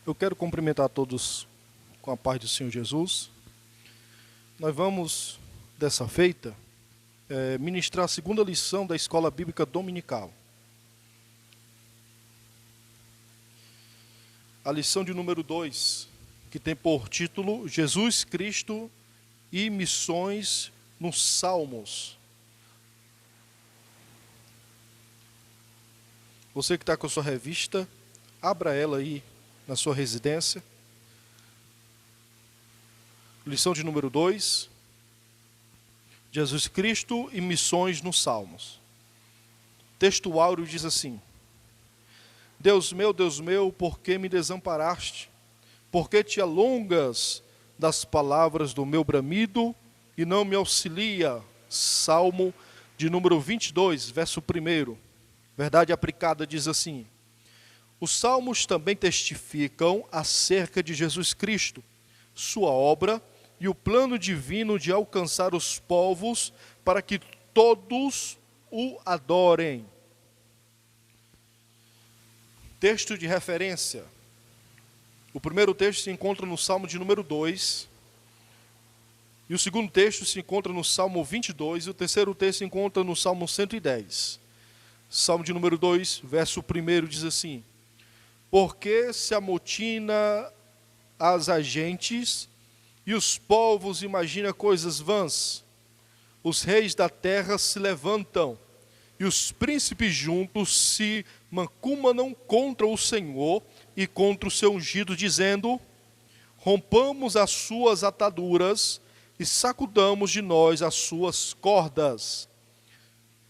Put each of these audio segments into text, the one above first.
Eu quero cumprimentar todos com a paz do Senhor Jesus. Nós vamos, dessa feita, ministrar a segunda lição da Escola Bíblica Dominical. A lição de número 2, que tem por título Jesus Cristo e Missões nos Salmos. Você que está com a sua revista, abra ela aí na sua residência. Lição de número 2, Jesus Cristo e Missões nos Salmos. Texto áureo diz assim: Deus meu, por que me desamparaste? Por que te alongas das palavras do meu bramido e não me auxilia? Salmo de número 22, verso 1. Verdade aplicada diz assim: os salmos também testificam acerca de Jesus Cristo, sua obra e o plano divino de alcançar os povos para que todos o adorem. Texto de referência. O primeiro texto se encontra no Salmo de número 2, e o segundo texto se encontra no Salmo 22, e o terceiro texto se encontra no Salmo 110. Salmo de número 2, verso 1 diz assim: porque se amotina as agentes e os povos imaginam coisas vãs. Os reis da terra se levantam e os príncipes juntos se mancomunam contra o Senhor e contra o seu ungido, dizendo: rompamos as suas ataduras e sacudamos de nós as suas cordas.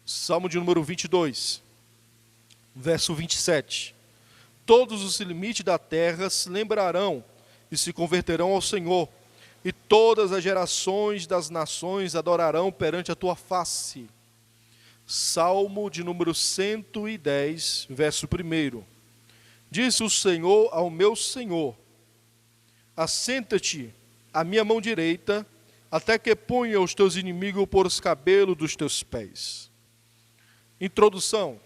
Salmo de número 22, verso 27. Todos os limites da terra se lembrarão e se converterão ao Senhor, e todas as gerações das nações adorarão perante a tua face. Salmo de número 110, verso 1. Disse o Senhor ao meu Senhor: assenta-te à minha mão direita, até que ponha os teus inimigos por os cabelos dos teus pés. Introdução.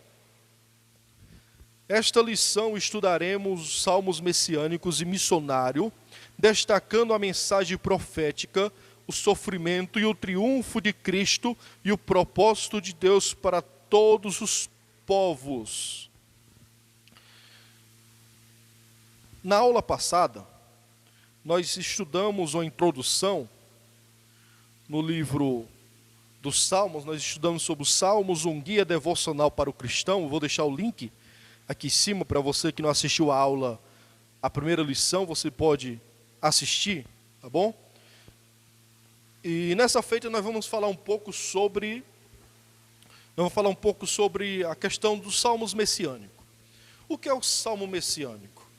Esta lição estudaremos os salmos messiânicos e missionário, destacando a mensagem profética, o sofrimento e o triunfo de Cristo e o propósito de Deus para todos os povos. Na aula passada, nós estudamos uma introdução no livro dos Salmos, nós estudamos sobre os Salmos, um guia devocional para o cristão. Eu vou deixar o link aqui em cima para você que não assistiu a aula, a primeira lição, você pode assistir, tá bom? E nessa feita nós vamos falar um pouco sobre a questão dos salmos messiânicos. O que é o salmo messiânico?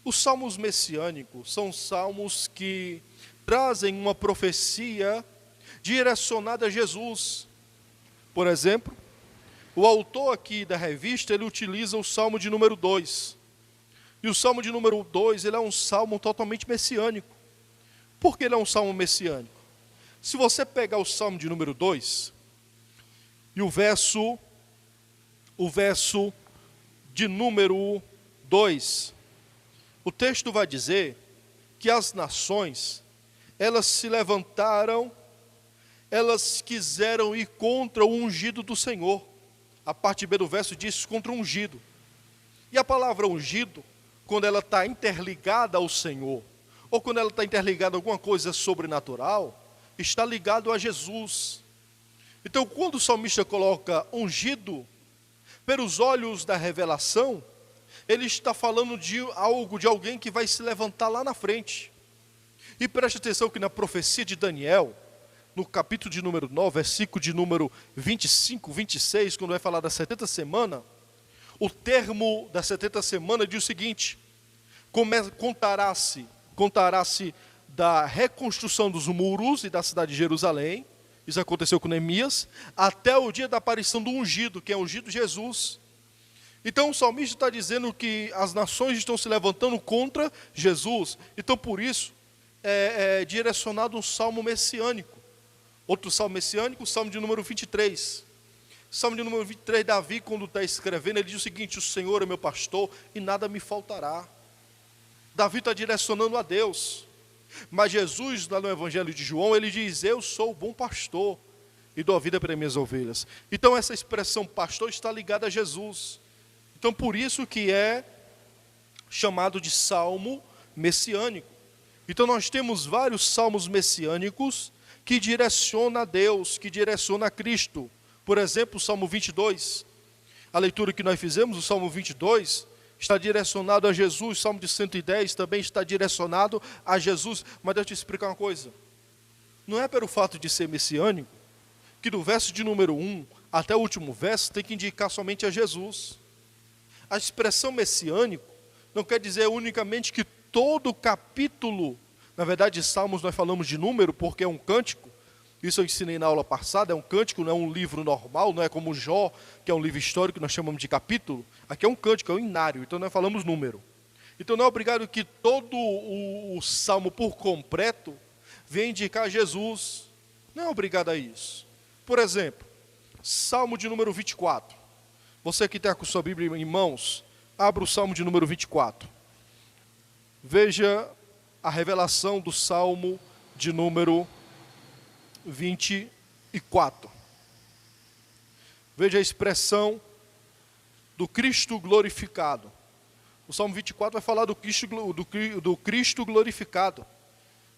Os salmos messiânicos são salmos que trazem uma profecia direcionada a Jesus. Por exemplo, o autor aqui da revista, ele utiliza o Salmo de número 2. E o Salmo de número 2, ele é um salmo totalmente messiânico. Por que ele é um salmo messiânico? Se você pegar o Salmo de número 2, e o verso de número 2, o texto vai dizer que as nações, elas se levantaram, elas quiseram ir contra o ungido do Senhor. A parte B do verso diz contra o ungido. E a palavra ungido, quando ela está interligada ao Senhor, ou quando ela está interligada a alguma coisa sobrenatural, está ligado a Jesus. Então, quando o salmista coloca ungido, pelos olhos da revelação, ele está falando de algo, de alguém que vai se levantar lá na frente. E preste atenção que na profecia de Daniel, no capítulo de número 9, versículo de número 25, 26, quando vai falar da 70 semana, o termo da 70 semana diz o seguinte: contará-se da reconstrução dos muros e da cidade de Jerusalém, isso aconteceu com Neemias, até o dia da aparição do ungido, que é o ungido Jesus. Então o salmista está dizendo que as nações estão se levantando contra Jesus. Então por isso é direcionado um salmo messiânico. Outro salmo messiânico, o salmo de número 23. Salmo de número 23, Davi, quando está escrevendo, ele diz o seguinte: o Senhor é meu pastor e nada me faltará. Davi está direcionando a Deus. Mas Jesus, lá no Evangelho de João, ele diz: eu sou o bom pastor e dou a vida para minhas ovelhas. Então essa expressão pastor está ligada a Jesus. Então por isso que é chamado de salmo messiânico. Então nós temos vários salmos messiânicos que direcionam a Deus, que direcionam a Cristo. Por exemplo, o Salmo 22. A leitura que nós fizemos, o Salmo 22, está direcionado a Jesus. O Salmo de 110 também está direcionado a Jesus. Mas deixa eu te explicar uma coisa. Não é pelo fato de ser messiânico, que do verso de número 1 até o último verso tem que indicar somente a Jesus. A expressão messiânico não quer dizer unicamente que todo o capítulo, na verdade, Salmos nós falamos de número porque é um cântico. Isso eu ensinei na aula passada, é um cântico, não é um livro normal, não é como Jó, que é um livro histórico, nós chamamos de capítulo. Aqui é um cântico, é um inário, então nós falamos número. Então não é obrigado que todo o salmo por completo venha indicar Jesus. Não é obrigado a isso. Por exemplo, Salmo de número 24. Você que está com sua Bíblia em mãos, abra o Salmo de número 24. Veja a revelação do Salmo de número 24. Veja a expressão do Cristo glorificado. O Salmo 24 vai falar do Cristo glorificado.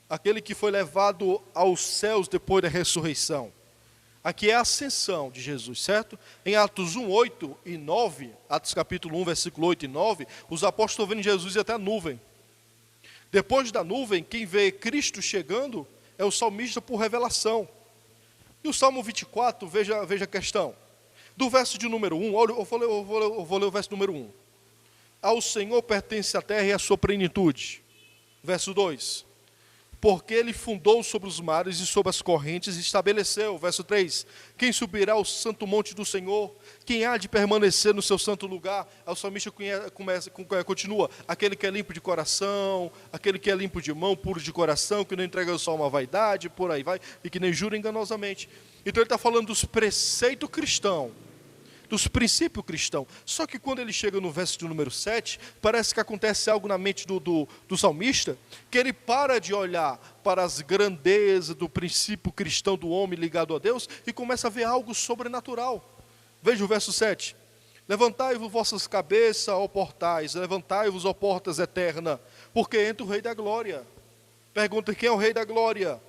Aquele que foi levado aos céus depois da ressurreição. Aqui é a ascensão de Jesus, certo? Em Atos 1, 8 e 9, Atos capítulo 1, versículo 8 e 9, os apóstolos vendo Jesus e até a nuvem. Depois da nuvem, quem vê Cristo chegando é o salmista por revelação. E o Salmo 24, veja a questão. Do verso de número 1, olha, eu vou ler o verso número 1. Ao Senhor pertence a terra e a sua plenitude. Verso 2. Porque ele fundou sobre os mares e sobre as correntes e estabeleceu. Verso 3. Quem subirá ao santo monte do Senhor? Quem há de permanecer no seu santo lugar? O salmista continua. Aquele que é limpo de coração, aquele que é limpo de mão, puro de coração, que não entrega só uma vaidade, por aí vai, e que nem jura enganosamente. Então ele está falando dos preceitos cristãos, dos princípios cristãos. Só que quando ele chega no verso de número 7, parece que acontece algo na mente do salmista, que ele para de olhar para as grandezas do princípio cristão do homem ligado a Deus e começa a ver algo sobrenatural. Veja o verso 7. Levantai-vos vossas cabeças, ó portais, levantai-vos, ó portas eternas, porque entra o Rei da Glória. Pergunta: quem é o Rei da Glória?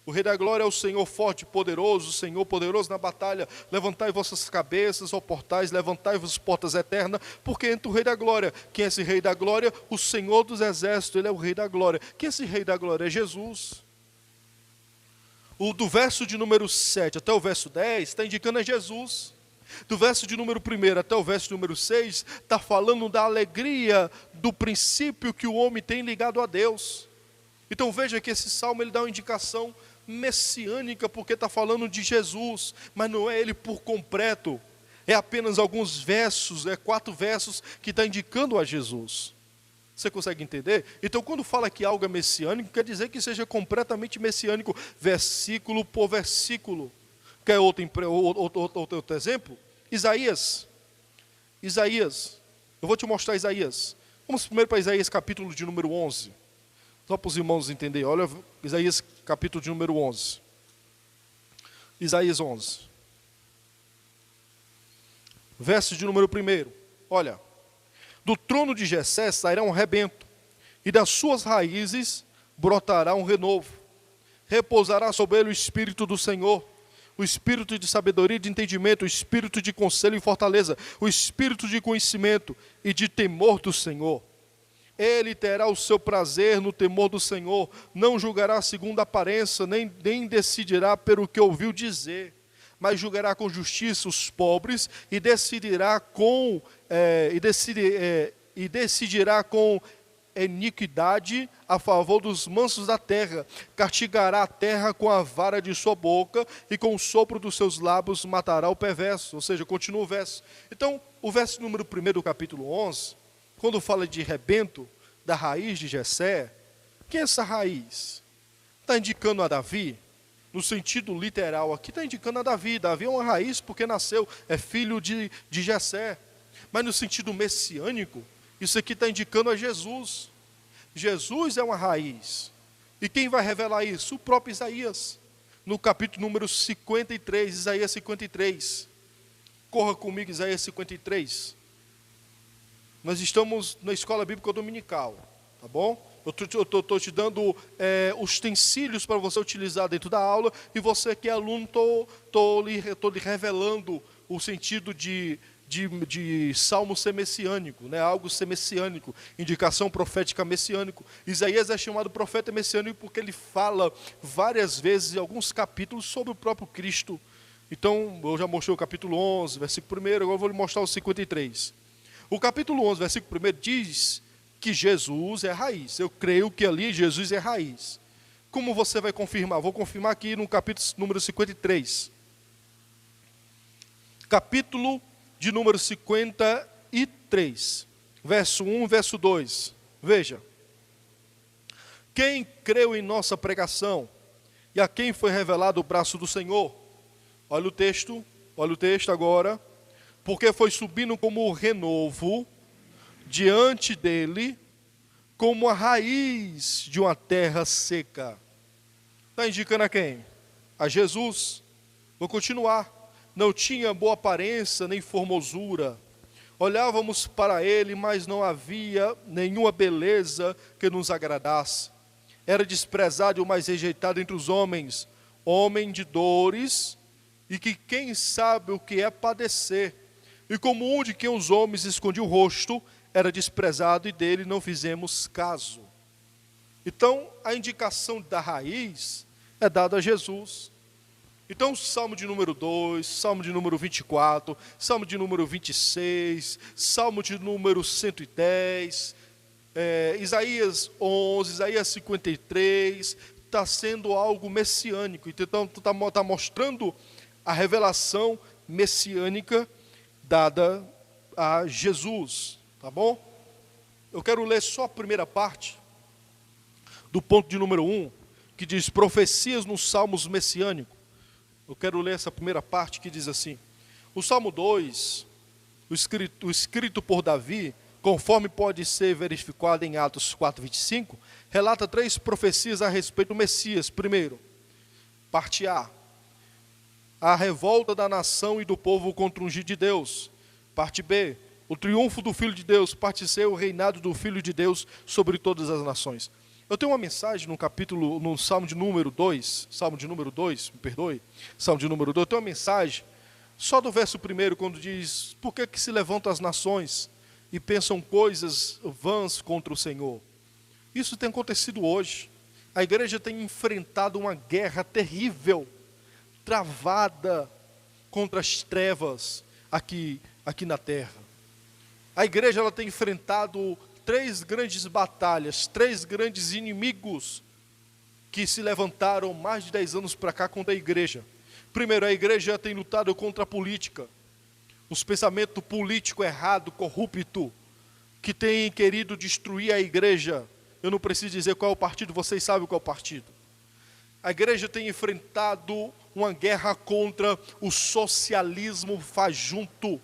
O Rei da Glória é o Senhor forte e poderoso, o Senhor poderoso na batalha. Levantai vossas cabeças, ó portais, levantai-vos portas eternas, porque entra o Rei da Glória. Quem é esse Rei da Glória? O Senhor dos Exércitos, Ele é o Rei da Glória. Quem é esse Rei da Glória? É Jesus. Do verso de número 7 até o verso 10, está indicando a Jesus. Do verso de número 1 até o verso de número 6, está falando da alegria, do princípio que o homem tem ligado a Deus. Então veja que esse salmo ele dá uma indicação messiânica, porque está falando de Jesus, mas não é ele por completo, é apenas alguns versos, 4 versos que está indicando a Jesus. Você consegue entender? Então quando fala que algo é messiânico, quer dizer que seja completamente messiânico, versículo por versículo. Quer outro exemplo? Isaías, eu vou te mostrar Isaías. Vamos primeiro para Isaías capítulo de número 11. Só para os irmãos entenderem. Olha Isaías capítulo de número 11. Isaías 11. Verso de número 1. Olha. Do trono de Jessé sairá um rebento, e das suas raízes brotará um renovo. Repousará sobre ele o Espírito do Senhor, o Espírito de sabedoria e de entendimento, o Espírito de conselho e fortaleza, o Espírito de conhecimento e de temor do Senhor. Ele terá o seu prazer no temor do Senhor, não julgará segundo a aparência, nem decidirá pelo que ouviu dizer, mas julgará com justiça os pobres e decidirá com iniquidade a favor dos mansos da terra. Castigará a terra com a vara de sua boca e com o sopro dos seus lábios matará o perverso. Ou seja, continua o verso. Então, o verso número 1 do capítulo 11, quando fala de rebento, da raiz de Jessé, quem é essa raiz? Está indicando a Davi? No sentido literal, aqui está indicando a Davi. Davi é uma raiz porque nasceu, é filho de Jessé. Mas no sentido messiânico, isso aqui está indicando a Jesus. Jesus é uma raiz. E quem vai revelar isso? O próprio Isaías. No capítulo número 53, Isaías 53. Corra comigo, Isaías 53. Nós estamos na escola bíblica dominical, tá bom? Eu estou te dando utensílios para você utilizar dentro da aula, e você que é aluno, estou lhe revelando o sentido de salmo ser messiânico, né? Algo ser messiânico, indicação profética messiânico. Isaías é chamado profeta messiânico porque ele fala várias vezes, em alguns capítulos, sobre o próprio Cristo. Então, eu já mostrei o capítulo 11, versículo 1, agora eu vou lhe mostrar o 53. O capítulo 11, versículo 1 diz que Jesus é a raiz. Eu creio que ali Jesus é a raiz. Como você vai confirmar? Vou confirmar aqui no capítulo número 53. Capítulo de número 53, verso 1, verso 2. Veja. Quem creu em nossa pregação e a quem foi revelado o braço do Senhor? Olha o texto agora. Porque foi subindo como renovo diante dele, como a raiz de uma terra seca. Está indicando a quem? A Jesus. Vou continuar. Não tinha boa aparência nem formosura. Olhávamos para ele, mas não havia nenhuma beleza que nos agradasse. Era desprezado e o mais rejeitado entre os homens, homem de dores, e que quem sabe o que é padecer. E como um de quem os homens escondiam o rosto, era desprezado e dele não fizemos caso. Então, a indicação da raiz é dada a Jesus. Então, o Salmo de número 2, Salmo de número 24, Salmo de número 26, Salmo de número 110, Isaías 11, Isaías 53, está sendo algo messiânico. Então, está mostrando a revelação messiânica dada a Jesus, tá bom? Eu quero ler só a primeira parte do ponto de número 1, que diz profecias nos salmos messiânicos. Eu quero ler essa primeira parte que diz assim: o Salmo 2, o escrito por Davi, conforme pode ser verificado em Atos 4:25, relata 3 profecias a respeito do Messias. Primeiro, parte A revolta da nação e do povo contra o ungido de Deus. Parte B, o triunfo do Filho de Deus. Parte C, o reinado do Filho de Deus sobre todas as nações. Eu tenho uma mensagem no Salmo de número 2, Salmo de número 2, me perdoe, Salmo de número 2, eu tenho uma mensagem, só do verso 1, quando diz, por que se levantam as nações e pensam coisas vãs contra o Senhor? Isso tem acontecido hoje. A igreja tem enfrentado uma guerra terrível, travada contra as trevas aqui na terra. A igreja ela tem enfrentado 3 grandes batalhas, 3 grandes inimigos que se levantaram mais de 10 anos para cá contra a igreja. Primeiro, a igreja tem lutado contra a política, os pensamentos políticos errados, corrupto, que tem querido destruir a igreja. Eu não preciso dizer qual é o partido, vocês sabem qual é o partido. A igreja tem enfrentado uma guerra contra o socialismo fajuto,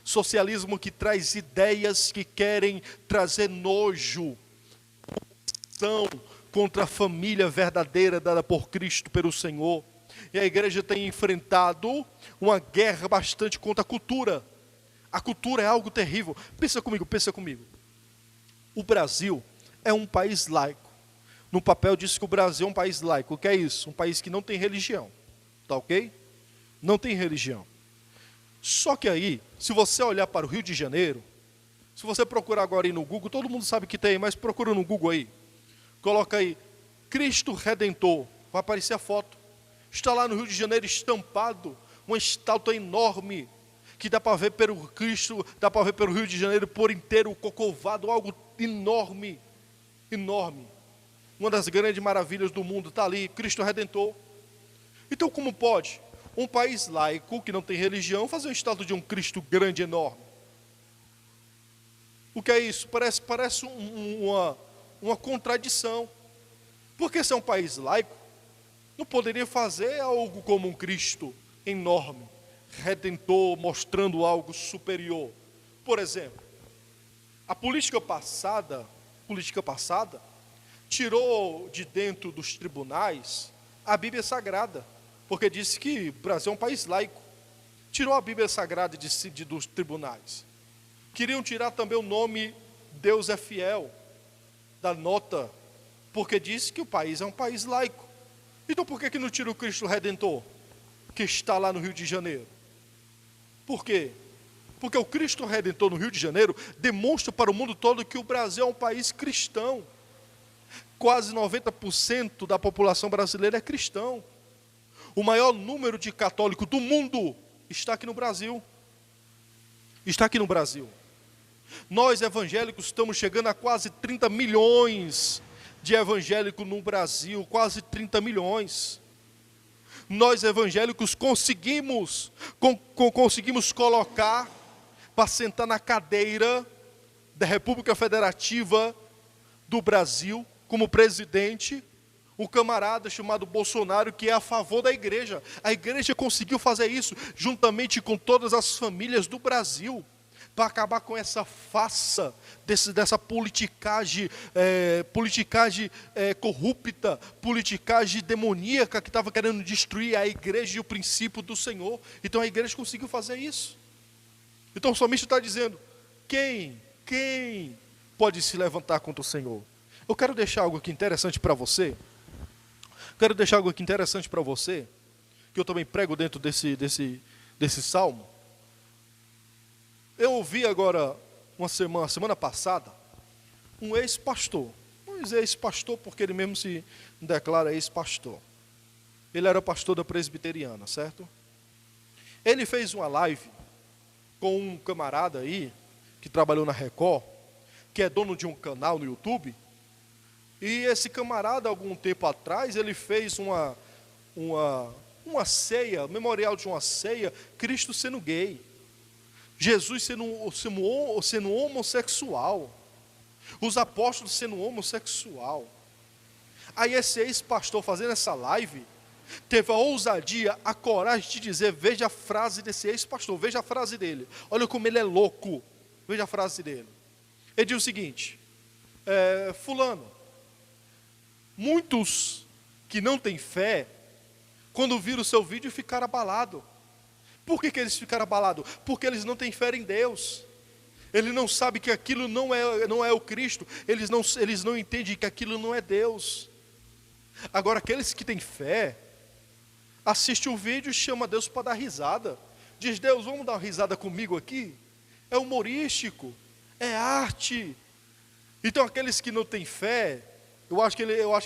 socialismo que traz ideias que querem trazer nojo, contra a família verdadeira dada por Cristo, pelo Senhor. E a igreja tem enfrentado uma guerra bastante contra a cultura. A cultura é algo terrível. Pensa comigo. O Brasil é um país laico. No papel diz que o Brasil é um país laico. O que é isso? Um país que não tem religião. Tá ok? Não tem religião. Só que aí, se você olhar para o Rio de Janeiro, se você procurar agora aí no Google, todo mundo sabe que tem, mas procura no Google aí. Coloca aí, Cristo Redentor. Vai aparecer a foto. Está lá no Rio de Janeiro estampado, uma estátua enorme, que dá para ver pelo Cristo, dá para ver pelo Rio de Janeiro por inteiro, o Corcovado, algo enorme, enorme. Uma das grandes maravilhas do mundo está ali, Cristo Redentor. Então como pode um país laico, que não tem religião, fazer uma estátua de um Cristo grande, enorme? O que é isso? Parece uma contradição. Porque se é um país laico, não poderia fazer algo como um Cristo enorme, redentor, mostrando algo superior. Por exemplo, a política passada política passada, tirou de dentro dos tribunais a Bíblia Sagrada, porque disse que o Brasil é um país laico. Tirou a Bíblia Sagrada dos tribunais. Queriam tirar também o nome Deus é Fiel da nota, porque disse que o país é um país laico. Então por que não tira o Cristo Redentor, que está lá no Rio de Janeiro? Por quê? Porque o Cristo Redentor no Rio de Janeiro demonstra para o mundo todo que o Brasil é um país cristão. Quase 90% da população brasileira é cristão. O maior número de católicos do mundo está aqui no Brasil. Está aqui no Brasil. Nós evangélicos estamos chegando a quase 30 milhões de evangélicos no Brasil, quase 30 milhões. Nós evangélicos conseguimos colocar para sentar na cadeira da República Federativa do Brasil, como presidente, um camarada chamado Bolsonaro, que é a favor da igreja. A igreja conseguiu fazer isso, juntamente com todas as famílias do Brasil, para acabar com essa farsa, dessa politicagem corrupta, politicagem demoníaca, que estava querendo destruir a igreja e o princípio do Senhor. Então a igreja conseguiu fazer isso. Então o salmista está dizendo, quem pode se levantar contra o Senhor? Eu quero deixar algo aqui interessante para você. Que eu também prego dentro desse salmo. Eu ouvi agora, semana passada, um ex-pastor. Porque ele mesmo se declara ex-pastor. Ele era pastor da presbiteriana, certo? Ele fez uma live com um camarada aí, que trabalhou na Record, que é dono de um canal no YouTube. E esse camarada, algum tempo atrás, ele fez uma ceia, memorial de uma ceia, Cristo sendo gay, Jesus sendo homossexual, os apóstolos sendo homossexual. Aí esse ex-pastor fazendo essa live, teve a ousadia, a coragem de dizer, veja a frase desse ex-pastor, veja a frase dele, olha como ele é louco, veja a frase dele. Ele diz o seguinte, fulano, muitos que não têm fé, quando viram o seu vídeo, ficaram abalados. Por que eles ficaram abalados? Porque eles não têm fé em Deus. Eles não sabem que aquilo não é o Cristo. Eles não entendem que aquilo não é Deus. Agora, aqueles que têm fé, assistem o vídeo e chamam a Deus para dar risada. Diz, Deus, vamos dar uma risada comigo aqui? É humorístico, é arte. Então, aqueles que não têm fé, eu acho que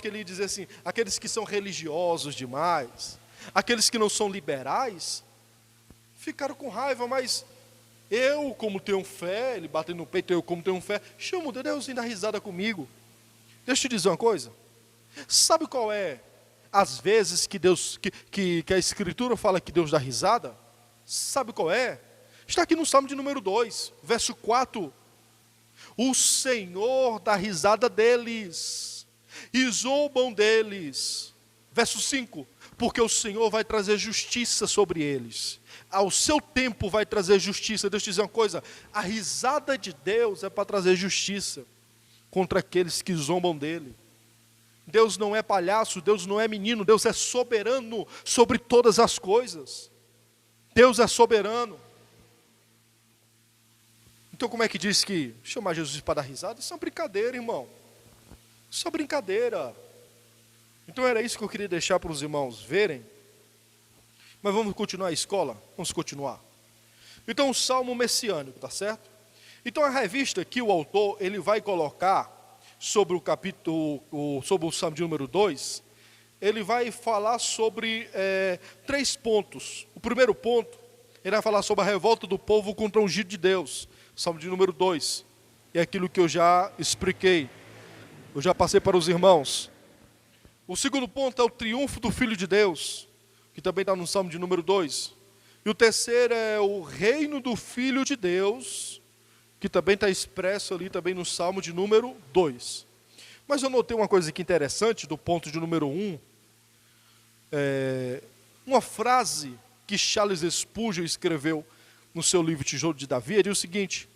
ele ia dizer assim, aqueles que são religiosos demais, aqueles que não são liberais, ficaram com raiva, mas eu, como tenho fé, ele batendo no peito, eu como tenho fé, chamo Deus e dá risada comigo. Deixa eu te dizer uma coisa, sabe qual é, às vezes, que a Escritura fala que Deus dá risada? Sabe qual é? Está aqui no Salmo de número 2, verso 4, o Senhor dá risada deles, e zombam deles. Verso 5, porque o Senhor vai trazer justiça sobre eles, ao seu tempo vai trazer justiça. Deixa eu te dizer uma coisa, a risada de Deus é para trazer justiça contra aqueles que zombam dele. Deus não é palhaço, Deus não é menino, Deus é soberano sobre todas as coisas. Deus é soberano. Então como é que diz que chamar Jesus para dar risada? Isso é uma brincadeira, irmão. Isso é brincadeira. Então era isso que eu queria deixar para os irmãos verem. Mas vamos continuar a escola? Vamos continuar. Então o Salmo Messiânico, tá certo? Então a revista que o autor ele vai colocar sobre o capítulo, sobre o Salmo de número 2, ele vai falar sobre 3 pontos. O primeiro ponto, ele vai falar sobre a revolta do povo contra o ungido de Deus. Salmo de número 2. É aquilo que eu já expliquei. Eu já passei para os irmãos. O segundo ponto é o triunfo do Filho de Deus, que também está no Salmo de número 2. E o terceiro é o reino do Filho de Deus, que também está expresso ali também no Salmo de número 2. Mas eu notei uma coisa aqui interessante do ponto de número 1. Uma frase que Charles Spurgeon escreveu no seu livro Tijolo de Davi, ele diz o seguinte: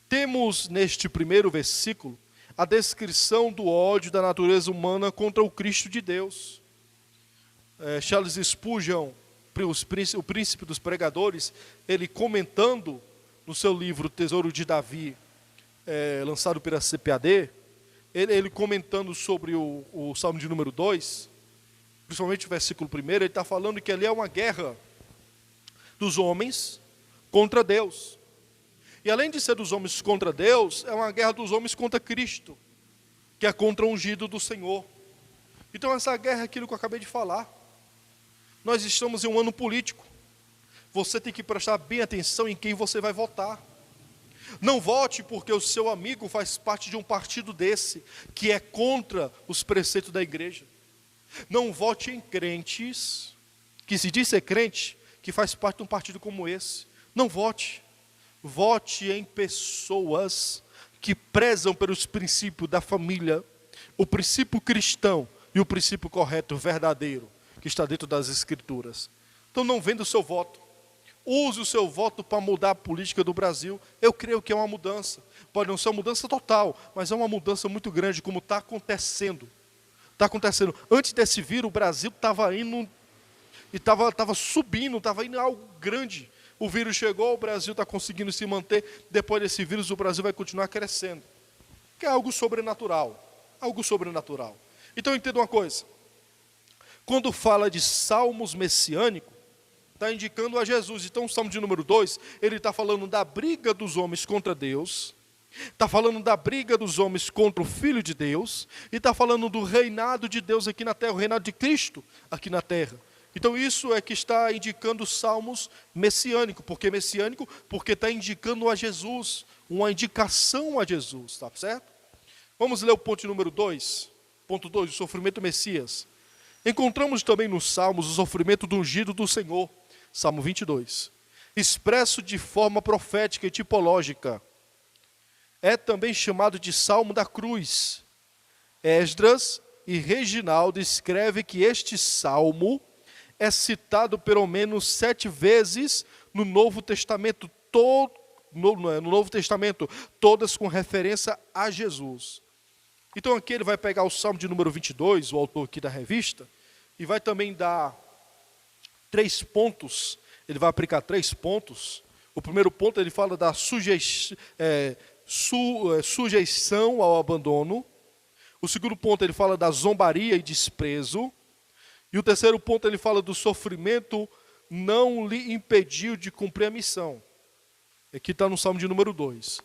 temos neste primeiro versículo a descrição do ódio da natureza humana contra o Cristo de Deus. Charles Spurgeon, o príncipe dos pregadores, ele comentando no seu livro Tesouro de Davi, lançado pela CPAD, ele comentando sobre o Salmo de número 2, principalmente o versículo 1, ele está falando que ali é uma guerra dos homens contra Deus. E além de ser dos homens contra Deus, é uma guerra dos homens contra Cristo, que é contra o ungido do Senhor. Então essa guerra é aquilo que eu acabei de falar. Nós estamos em um ano político. Você tem que prestar bem atenção em quem você vai votar. Não vote porque o seu amigo faz parte de um partido desse, que é contra os preceitos da igreja. Não vote em crentes, que se diz ser crente, que faz parte de um partido como esse. Não vote. Vote em pessoas que prezam pelos princípios da família, o princípio cristão e o princípio correto, verdadeiro, que está dentro das Escrituras. Então não venda o seu voto. Use o seu voto para mudar a política do Brasil. Eu creio que é uma mudança. Pode não ser uma mudança total, mas é uma mudança muito grande, como está acontecendo. Está acontecendo. Antes desse vírus, o Brasil estava indo, e estava subindo, estava indo algo grande. O vírus chegou, o Brasil está conseguindo se manter. Depois desse vírus, o Brasil vai continuar crescendo. Que é algo sobrenatural. Algo sobrenatural. Então entenda uma coisa. Quando fala de salmos messiânicos, está indicando a Jesus. Então o salmo de número 2, ele está falando da briga dos homens contra Deus, está falando da briga dos homens contra o Filho de Deus, e está falando do reinado de Deus aqui na terra, o reinado de Cristo aqui na terra. Então isso é que está indicando os salmos messiânicos. Por que messiânico? Porque está indicando a Jesus, uma indicação a Jesus, tá certo? Vamos ler o ponto número 2. Ponto 2, o sofrimento Messias. Encontramos também nos salmos o sofrimento do ungido do Senhor, Salmo 22, expresso de forma profética e tipológica. É também chamado de Salmo da Cruz. Esdras e Reginaldo escrevem que este salmo é citado pelo menos 7 vezes no Novo Testamento, no Novo Testamento, todas com referência a Jesus. Então aqui ele vai pegar o Salmo de número 22, o autor aqui da revista, e vai também dar 3 pontos, ele vai aplicar 3 pontos. O primeiro ponto ele fala da sujeição ao abandono. O segundo ponto ele fala da zombaria e desprezo. E o terceiro ponto ele fala do sofrimento não lhe impediu de cumprir a missão. Aqui está no Salmo de número 2.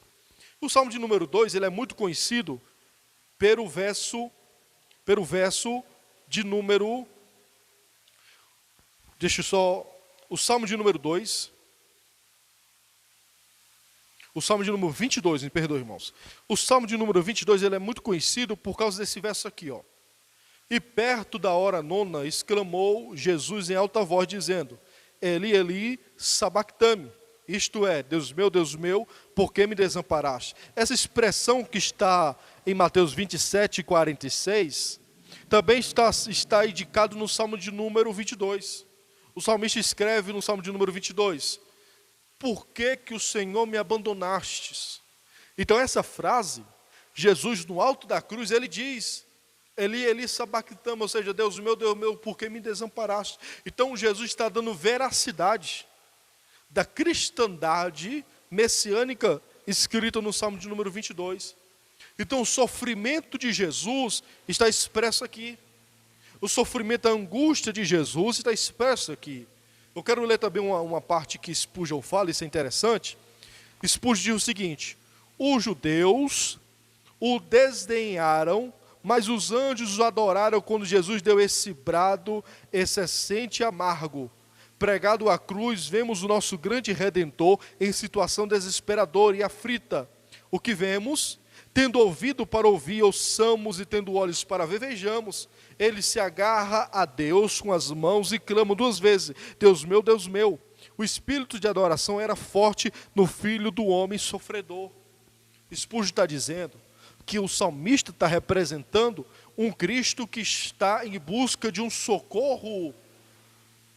O Salmo de número 2 ele é muito conhecido pelo verso de número... O Salmo de número 2... O Salmo de número 22, me perdoe, irmãos. O Salmo de número 22 ele é muito conhecido por causa desse verso aqui, ó. E perto da hora nona, exclamou Jesus em alta voz, dizendo: Eli, Eli, sabactame. Isto é, Deus meu, por que me desamparaste? Essa expressão que está em Mateus 27, 46, também está indicado no Salmo de número 22. O salmista escreve no Salmo de número 22, por que que o Senhor me abandonastes? Então essa frase, Jesus no alto da cruz, ele diz, Eli, Eli, sabactame, ou seja, Deus meu, por que me desamparaste? Então Jesus está dando veracidade da cristandade messiânica escrita no Salmo de número 22. Então o sofrimento de Jesus está expresso aqui. O sofrimento, a angústia de Jesus está expresso aqui. Eu quero ler também uma parte que Spurgeon fala, isso é interessante. Spurgeon diz o seguinte: os judeus o desdenharam, mas os anjos o adoraram quando Jesus deu esse brado excessente e amargo. Pregado à cruz, vemos o nosso grande Redentor em situação desesperadora e aflita. O que vemos? Tendo ouvido para ouvir, ouçamos, e tendo olhos para ver, vejamos. Ele se agarra a Deus com as mãos e clama 2 vezes, Deus meu, Deus meu. O espírito de adoração era forte no Filho do homem sofredor. Spurgeon está dizendo que o salmista está representando um Cristo que está em busca de um socorro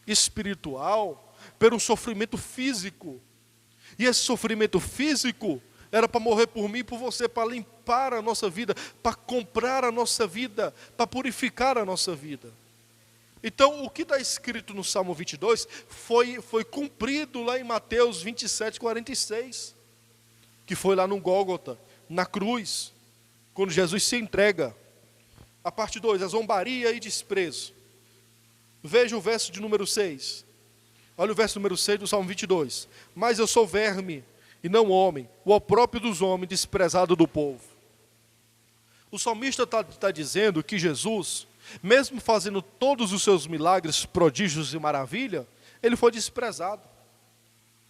espiritual pelo sofrimento físico. E esse sofrimento físico era para morrer por mim e por você, para limpar a nossa vida, para comprar a nossa vida, para purificar a nossa vida. Então, o que está escrito no Salmo 22 foi cumprido lá em Mateus 27, 46, que foi lá no Gólgota, na cruz, quando Jesus se entrega. A parte 2, a zombaria e desprezo. Veja o verso de número 6. Olha o verso número 6 do Salmo 22. Mas eu sou verme e não homem, o opróprio dos homens, desprezado do povo. O salmista está dizendo que Jesus, mesmo fazendo todos os seus milagres, prodígios e maravilha, ele foi desprezado.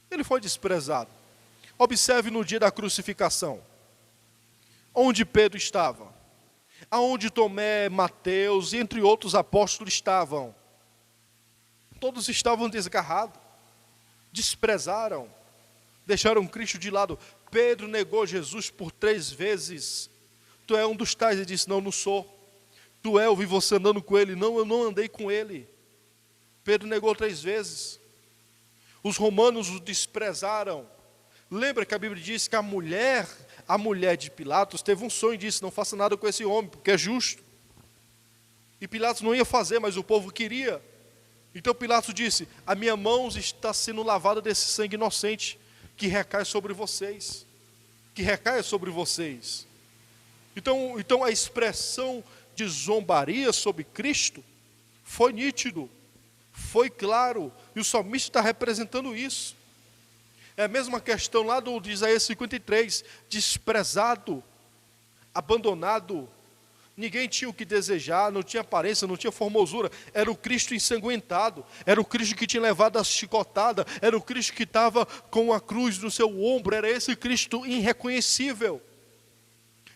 Ele foi desprezado. Observe no dia da crucificação, onde Pedro estava, aonde Tomé, Mateus e entre outros apóstolos estavam. Todos estavam desgarrados, desprezaram, deixaram Cristo de lado. Pedro negou Jesus por 3 vezes. Tu é um dos tais, ele disse, não sou. Tu é, eu vi você andando com ele. Não, eu não andei com ele. Pedro negou 3 vezes. Os romanos o desprezaram. Lembra que a Bíblia diz que a mulher de Pilatos teve um sonho e disse, não faça nada com esse homem, porque é justo. E Pilatos não ia fazer, mas o povo queria. Então Pilatos disse, a minha mão está sendo lavada desse sangue inocente, que recai sobre vocês. Que recai sobre vocês. Então a expressão de zombaria sobre Cristo foi nítido, foi claro, e o salmista está representando isso. É a mesma questão lá de Isaías 53, desprezado, abandonado, ninguém tinha o que desejar, não tinha aparência, não tinha formosura, era o Cristo ensanguentado, era o Cristo que tinha levado a chicotada, era o Cristo que estava com a cruz no seu ombro, era esse Cristo irreconhecível.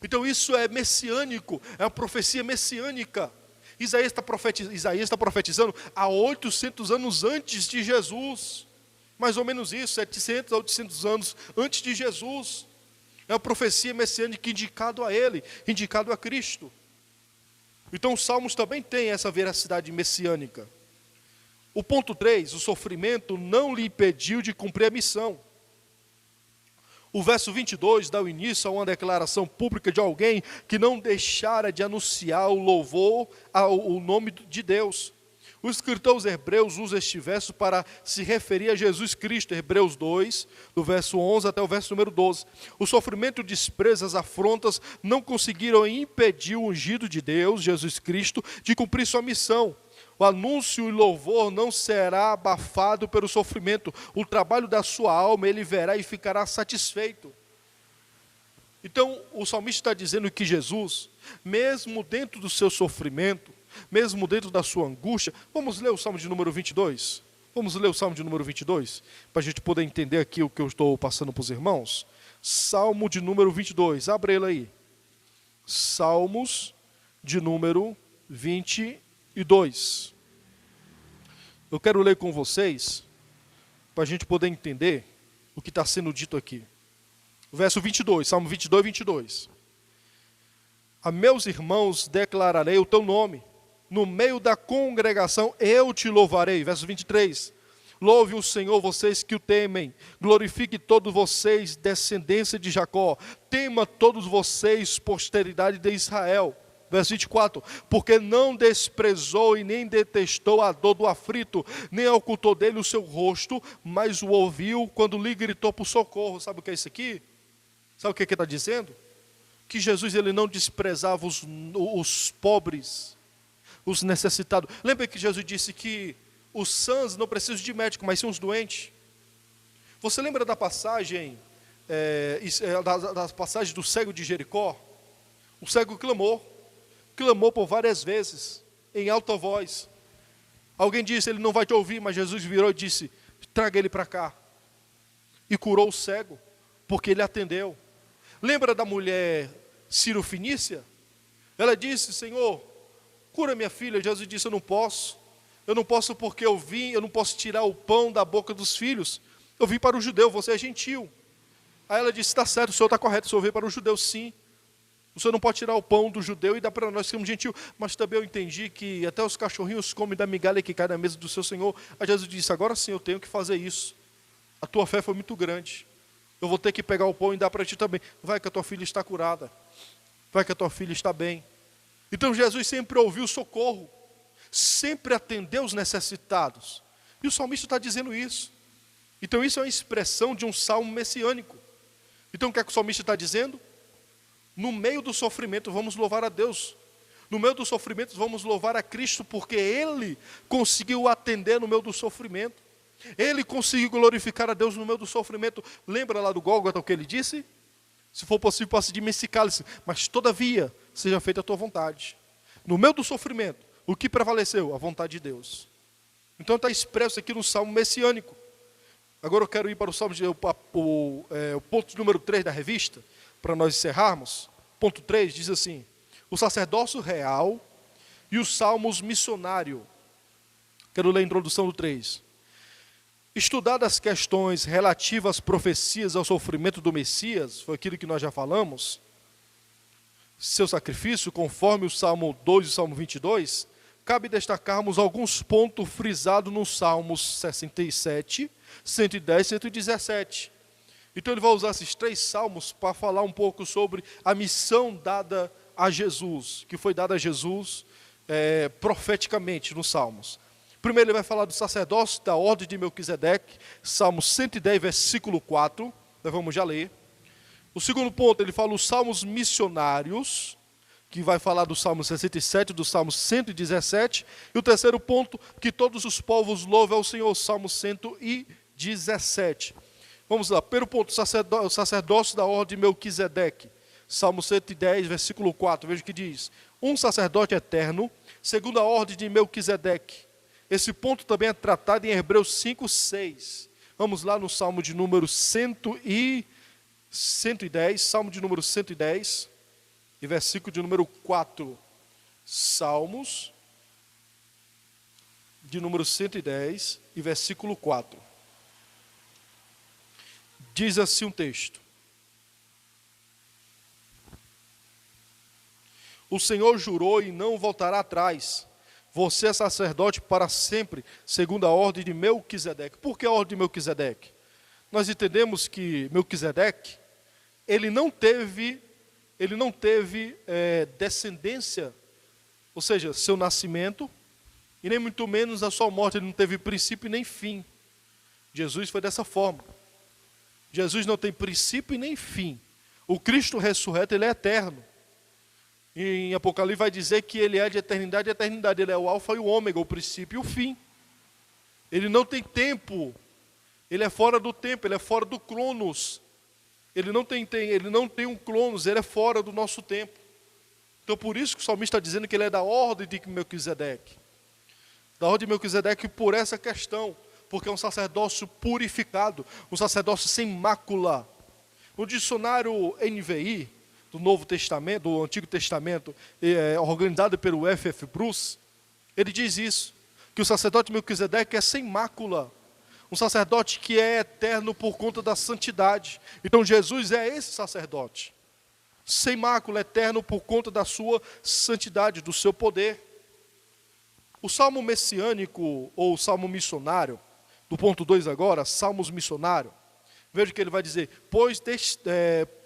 Então isso é messiânico, é uma profecia messiânica. Isaías está profetizando há 800 anos antes de Jesus, mais ou menos isso, 700 a 800 anos antes de Jesus. É uma profecia messiânica indicado a ele, indicado a Cristo. Então os salmos também têm essa veracidade messiânica. O ponto 3, o sofrimento não lhe impediu de cumprir a missão. O verso 22 dá o início a uma declaração pública de alguém que não deixara de anunciar o louvor ao nome de Deus. O escritor aos Hebreus usa este verso para se referir a Jesus Cristo, Hebreus 2, do verso 11 até o verso número 12. O sofrimento, o desprezo, as afrontas não conseguiram impedir o ungido de Deus, Jesus Cristo, de cumprir sua missão. O anúncio e louvor não será abafado pelo sofrimento. O trabalho da sua alma ele verá e ficará satisfeito. Então, o salmista está dizendo que Jesus, mesmo dentro do seu sofrimento, mesmo dentro da sua angústia, vamos ler o Salmo de número 22? Vamos ler o Salmo de número 22? Para a gente poder entender aqui o que eu estou passando para os irmãos. Salmo de número 22, abre ele aí. Salmos de número 22. Eu quero ler com vocês, para a gente poder entender o que está sendo dito aqui. Verso 22, Salmo 22, 22. A meus irmãos declararei o teu nome, no meio da congregação eu te louvarei. Verso 23. Louve o Senhor, vocês que o temem, glorifique todos vocês, descendência de Jacó, tema todos vocês, posteridade de Israel. Verso 24, porque não desprezou e nem detestou a dor do aflito, nem ocultou dele o seu rosto, mas o ouviu quando lhe gritou por socorro. Sabe o que é isso aqui? Sabe o que está dizendo? Que Jesus ele não desprezava os pobres, os necessitados. Lembra que Jesus disse que os sãs não precisam de médico, mas sim os doentes? Você lembra da passagem, da passagem do cego de Jericó? O cego clamou por várias vezes, em alta voz. Alguém disse, ele não vai te ouvir, mas Jesus virou e disse, traga ele para cá. E curou o cego, porque ele atendeu. Lembra da mulher Ciro-Fenícia? Ela disse, Senhor, cura minha filha. Jesus disse, eu não posso porque eu não posso tirar o pão da boca dos filhos. Eu vim para o judeu, você é gentil. Aí ela disse, está certo, o senhor está correto, o senhor veio para o judeu, sim. O senhor não pode tirar o pão do judeu e dar para nós que somos gentil. Mas também eu entendi que até os cachorrinhos comem da migalha que cai na mesa do seu Senhor. Aí Jesus disse, agora sim eu tenho que fazer isso. A tua fé foi muito grande. Eu vou ter que pegar o pão e dar para ti também. Vai que a tua filha está curada. Vai que a tua filha está bem. Então Jesus sempre ouviu socorro. Sempre atendeu os necessitados. E o salmista está dizendo isso. Então isso é uma expressão de um salmo messiânico. Então o que é que o salmista está dizendo? No meio do sofrimento vamos louvar a Deus. No meio do sofrimento vamos louvar a Cristo, porque Ele conseguiu atender no meio do sofrimento. Ele conseguiu glorificar a Deus no meio do sofrimento. Lembra lá do Gólgota o que ele disse? Se for possível, passe de mim esse cálice, mas todavia seja feita a tua vontade. No meio do sofrimento, o que prevaleceu? A vontade de Deus. Então está expresso aqui no salmo messiânico. Agora eu quero ir para o salmo, o ponto número 3 da revista, para nós encerrarmos. Ponto 3 diz assim: o sacerdócio real e os salmos missionário. Quero ler a introdução do 3. Estudadas as questões relativas às profecias ao sofrimento do Messias, foi aquilo que nós já falamos, seu sacrifício, conforme o Salmo 2 e o Salmo 22, cabe destacarmos alguns pontos frisados nos Salmos 67, 110 e 117. Então ele vai usar esses 3 salmos para falar um pouco sobre a missão dada a Jesus, que foi dada a Jesus profeticamente nos Salmos. Primeiro ele vai falar do sacerdócio da ordem de Melquisedeque, Salmo 110, versículo 4, nós vamos já ler. O segundo ponto, ele fala os salmos missionários, que vai falar do Salmo 67, do Salmo 117. E o terceiro ponto, que todos os povos louvem ao Senhor, Salmo 117. Vamos lá, primeiro ponto, o sacerdócio da ordem de Melquisedeque, Salmo 110, versículo 4, veja o que diz. Um sacerdote eterno, segundo a ordem de Melquisedeque. Esse ponto também é tratado em Hebreus 5, 6. Vamos lá no Salmo de número 110, Salmo de número 110, e versículo de número 4. Salmos de número 110 e versículo 4. Diz assim um texto: o Senhor jurou e não voltará atrás. Você é sacerdote para sempre, segundo a ordem de Melquisedeque. Por que a ordem de Melquisedeque? Nós entendemos que Melquisedeque, ele não teve descendência, ou seja, seu nascimento, e nem muito menos a sua morte, ele não teve princípio e nem fim. Jesus foi dessa forma. Jesus não tem princípio e nem fim. O Cristo ressurreto, ele é eterno. Em Apocalipse vai dizer que ele é de eternidade a eternidade. Ele é o alfa e o ômega, o princípio e o fim. Ele não tem tempo. Ele é fora do tempo, ele é fora do cronos. Ele não tem um cronos, ele é fora do nosso tempo. Então por isso que o salmista está dizendo que ele é da ordem de Melquisedeque. Da ordem de Melquisedeque por essa questão. Porque é um sacerdócio purificado, um sacerdócio sem mácula. No dicionário NVI, do Novo Testamento, do Antigo Testamento, organizado pelo F.F. Bruce, ele diz isso, que o sacerdote Melquisedeque é sem mácula, um sacerdote que é eterno por conta da santidade. Então Jesus é esse sacerdote, sem mácula, eterno por conta da sua santidade, do seu poder. O salmo messiânico, ou o salmo missionário, do ponto 2 agora, salmos missionário, veja o que ele vai dizer.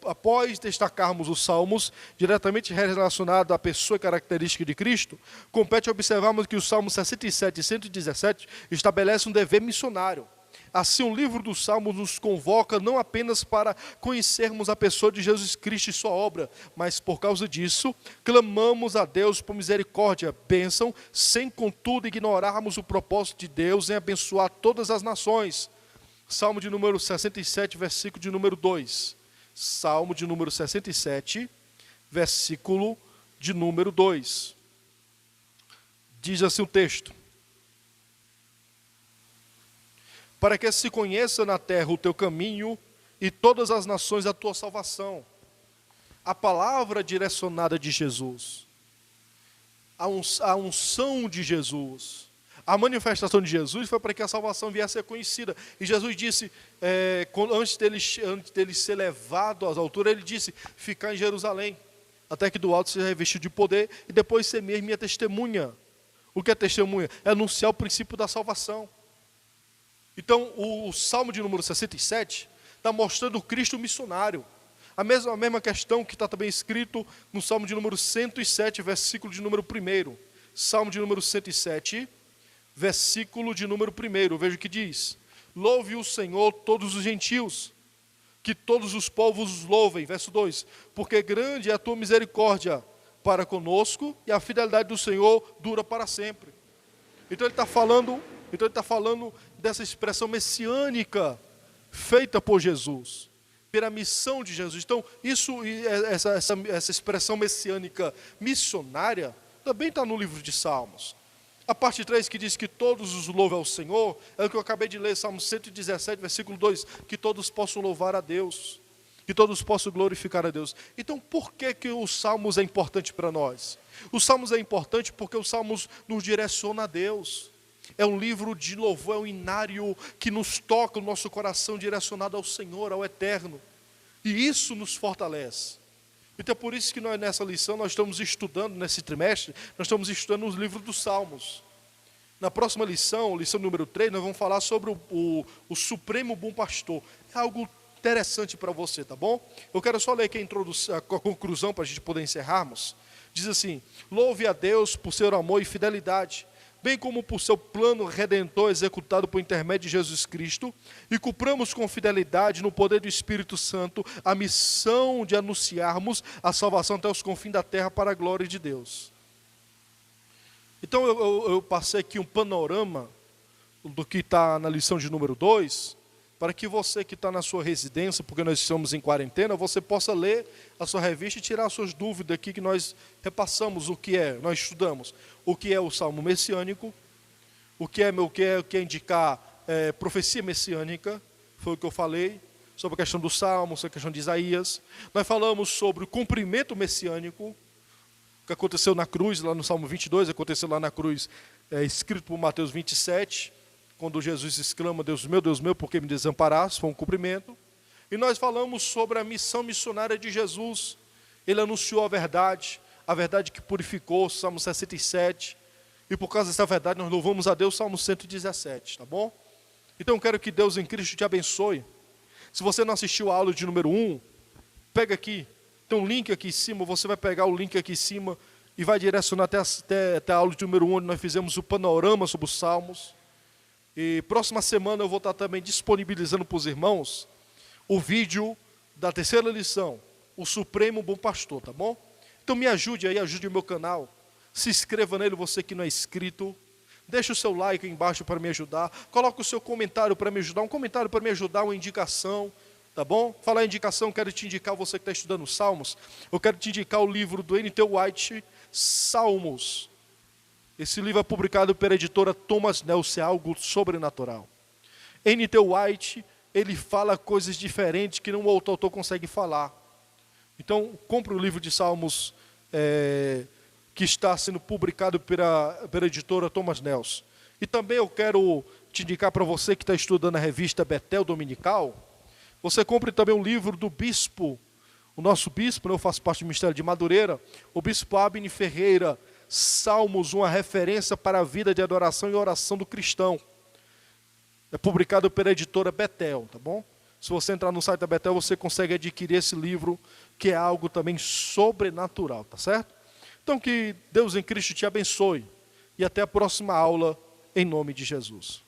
Após destacarmos os salmos diretamente relacionados à pessoa e característica de Cristo, compete observarmos que os salmos 67 e 117 estabelecem um dever missionário. Assim, o livro dos Salmos nos convoca não apenas para conhecermos a pessoa de Jesus Cristo e sua obra, mas por causa disso, clamamos a Deus por misericórdia, bênção, sem contudo ignorarmos o propósito de Deus em abençoar todas as nações. Salmo de número 67, versículo de número 2. Salmo de número 67, versículo de número 2. Diz assim o texto: para que se conheça na terra o teu caminho e todas as nações a tua salvação. A palavra direcionada de Jesus, a unção de Jesus, a manifestação de Jesus foi para que a salvação viesse a ser conhecida. E Jesus disse, antes dele ser levado às alturas, ele disse, ficar em Jerusalém, até que do alto seja revestido de poder, e depois ser minha testemunha. O que é testemunha? É anunciar o princípio da salvação. Então, o Salmo de número 67 Está mostrando o Cristo missionário. A mesma questão que está também escrito no Salmo de número 107, versículo de número 1. Salmo de número 107, versículo de número 1. Veja o que diz. Louve o Senhor todos os gentios, que todos os povos louvem. Verso 2. Porque grande é a tua misericórdia para conosco, e a fidelidade do Senhor dura para sempre. Então ele está falando dessa expressão messiânica feita por Jesus, pela missão de Jesus. Então, essa expressão messiânica missionária também está no livro de Salmos. A parte 3 que diz que todos os louvem ao Senhor, é o que eu acabei de ler, Salmo 117, versículo 2, que todos possam louvar a Deus, que todos possam glorificar a Deus. Então, por que os Salmos é importante para nós? Os Salmos é importante porque os Salmos nos direciona a Deus. É um livro de louvor, é um hinário que nos toca o nosso coração direcionado ao Senhor, ao Eterno. E isso nos fortalece. Então é por isso que nessa lição nós estamos estudando, nesse trimestre, nós estamos estudando os livros dos Salmos. Na próxima lição número 3, nós vamos falar sobre o Supremo Bom Pastor. É algo interessante para você, tá bom? Eu quero só ler aqui a conclusão para a gente poder encerrarmos. Diz assim: louve a Deus por seu amor e fidelidade, bem como por seu plano redentor executado por intermédio de Jesus Cristo, e cumpramos com fidelidade, no poder do Espírito Santo, a missão de anunciarmos a salvação até os confins da terra para a glória de Deus. Então eu passei aqui um panorama do que está na lição de número 2, para que você que está na sua residência, porque nós estamos em quarentena, você possa ler a sua revista e tirar as suas dúvidas aqui, que nós repassamos nós estudamos o que é o Salmo messiânico, o que é indicar profecia messiânica, foi o que eu falei, sobre a questão do Salmo, sobre a questão de Isaías. Nós falamos sobre o cumprimento messiânico, que aconteceu na cruz, lá no Salmo 22, aconteceu lá na cruz, escrito por Mateus 27, quando Jesus exclama, Deus meu, por que me desamparaste? Foi um cumprimento. E nós falamos sobre a missão missionária de Jesus. Ele anunciou a verdade que purificou, Salmo 67. E por causa dessa verdade nós louvamos a Deus, Salmo 117, tá bom? Então eu quero que Deus em Cristo te abençoe. Se você não assistiu a aula de número 1, pega aqui, tem um link aqui em cima, você vai pegar o link aqui em cima e vai direcionar até a aula de número 1, onde nós fizemos o panorama sobre os Salmos. E próxima semana eu vou estar também disponibilizando para os irmãos o vídeo da terceira lição, o Supremo Bom Pastor, tá bom? Então me ajude aí, ajude o meu canal, se inscreva nele, você que não é inscrito, deixa o seu like aí embaixo para me ajudar, coloca o seu comentário para me ajudar, um comentário para me ajudar, uma indicação, tá bom? Falar em indicação, quero te indicar, você que está estudando Salmos, eu quero te indicar o livro do N.T. White, Salmos. Esse livro é publicado pela editora Thomas Nelson, é algo sobrenatural. N.T. White, ele fala coisas diferentes que nenhum outro autor consegue falar. Então, compre o livro de Salmos que está sendo publicado pela editora Thomas Nelson. E também eu quero te indicar para você que está estudando a revista Betel Dominical, você compre também um livro do bispo, o nosso bispo, eu faço parte do Ministério de Madureira, o bispo Abner Ferreira, Salmos, uma referência para a vida de adoração e oração do cristão. É publicado pela editora Betel, tá bom? Se você entrar no site da Betel, você consegue adquirir esse livro, que é algo também sobrenatural, tá certo? Então que Deus em Cristo te abençoe. E até a próxima aula, em nome de Jesus.